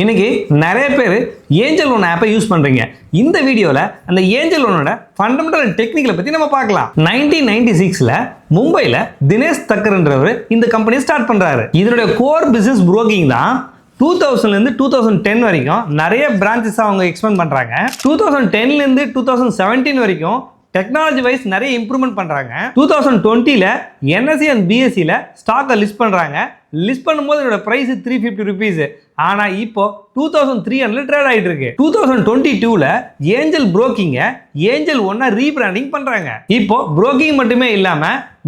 இன்னைக்கு நிறைய பேர் ஏஞ்சல் லோன் ஆப்பை யூஸ் பண்றீங்க. இந்த வீடியோல அந்த ஏஞ்சல் லோனோட ஃபண்டமெண்டல் அண்ட் டெக்னிக்கலை பத்தி நம்ம பார்க்கலாம். 1996ல மும்பைல தினேஷ் தக்கர்ன்றவர் இந்த கம்பெனியை ஸ்டார்ட் பண்றாரு. இதனுடைய கோர் பிசினஸ் புரோக்கிங் தான். 2000ல இருந்து 2010 வரைக்கும் நிறைய பிரான்ச்சஸ் அவங்க எக்ஸ்பேண்ட் பண்றாங்க. 2010ல இருந்து 2017 வரைக்கும் டெக்னாலஜி வைஸ் நிறைய இம்ப்ரூவ்மெண்ட் பண்றாங்க. 2020ல NSE அண்ட் BSEல ஸ்டாக்கை லிஸ்ட் பண்றாங்க. லிஸ்ட் பண்ணும்போது இதோட பிரைஸ் 350 rupees. ஆனா இப்போ 2300 ட்ரேட் ஆயிட்டு இருக்கு. 2022ல ஏஞ்சல் புரோக்கிங்க ஏஞ்சல் ஒன்னா ரீபிராண்டிங் பண்றாங்க. இப்போ புரோக்கிங் மட்டுமே இல்லாம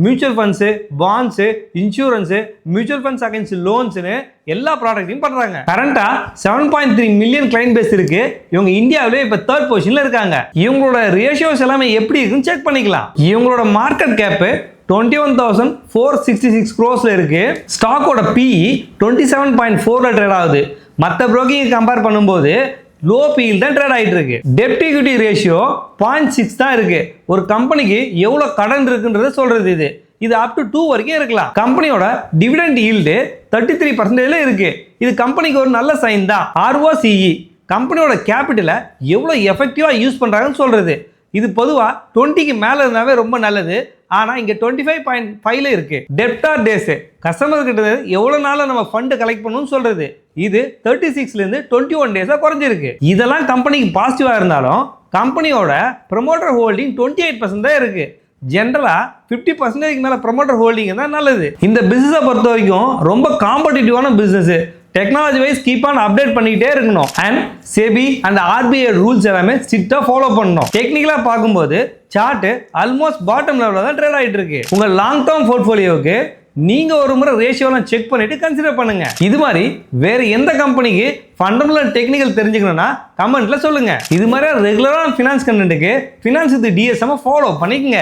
mutual funds, bonds, insurance, mutual funds against லோன்ஸ்னு எல்லா ப்ராடக்ட்டையும் பண்றாங்க. கரண்டா 7.3 மில்லியன் கிளைண்ட் பேஸ் இருக்கு. இவங்க இந்தியாவிலே இப்ப 3rd பொசிஷன்ல இருக்காங்க. இவங்களோட ரேஷியோஸ் எல்லாமே எப்படி இருக்குன்னு செக் பண்ணிக்கலாம். இவங்களோட மார்க்கெட் கேப் 21,466 crores இருக்கு. ஸ்டாக்கோட PE 27.4ல ட்ரேட் ஆகுது. மற்ற புரோக்கிங் கம்பேர் பண்ணும்போது லோ PE தான் ட்ரேட் ஆகிட்டு இருக்கு. டெப்ட் ஈக்விட்டி ரேஷியோ 0.6 தான் இருக்கு. ஒரு கம்பெனிக்கு எவ்வளவு கடன் இருக்குன்றத சொல்றது இது. இது அப் டு 2 வரைக்கும் இருக்கலாம். கம்பெனியோட டிவிடெண்ட் ஈல்டு 33% இருக்கு. இது கம்பெனிக்கு ஒரு நல்ல சைன் தான். ROCE கம்பெனியோட கேபிட்டலை எவ்வளவு எஃபெக்டிவா யூஸ் பண்றாங்கன்னு சொல்றது. இது பொதுவா 20க்கு மேல இருந்தாவே ரொம்ப நல்லது. ஆனா இங்க 25.5ல இருக்கு. டெப்டார் டேஸ் கஸ்டமர் கிட்ட எவ்வளவு நாள நம்ம ஃபண்ட் கலெக்ட் பண்ணணும்னு சொல்றது. இது 36ல இருந்து 21 டேஸா குறைஞ்சிருக்கு. இதெல்லாம் கம்பெனிக்கு பாசிட்டிவா இருந்தாலும் கம்பெனியோட ப்ரமோட்டர் ஹோல்டிங் 28% தான் இருக்கு. ஜென்ரலா 50% மேல ப்ரமோட்டர் ஹோல்டிங் தான் நல்லது. இந்த பிசினஸை பொறுத்த வரைக்கும் ரொம்ப காம்படிட்டிவான business. Technology wise keep on update பண்ணிக்கிட்டே இருக்கணும். And SEBI and RBI rules எல்லாமே ஸ்ட்ரிக்டா ஃபாலோ பண்ணணும். டெக்னிக்கலா பார்க்கும்போது சார்ட் ஆல்மோஸ்ட் பாட்டம் லெவல்ல தான் ட்ரேட் ஆயிட்டு இருக்கு. உங்க லாங் டேர்ம் போர்ட்ஃபோலியோவுக்கு நீங்க ஒரு முறை ரேஷியோலாம் செக் பண்ணிட்டு கன்சிடர் பண்ணுங்க. இது மாதிரி வேற எந்த கம்பெனிக்கு ஃபண்டமெண்டல் டெக்னிக்கல் தெரிஞ்சுக்கணும்னா கமெண்ட்ல சொல்லுங்க. இது மாதிரி ரெகுலரான ஃபினான்ஸ் கண்டென்ட்டுக்கு ஃபினான்ஸ் வித் DSM ஃபாலோ பண்ணிக்கங்க.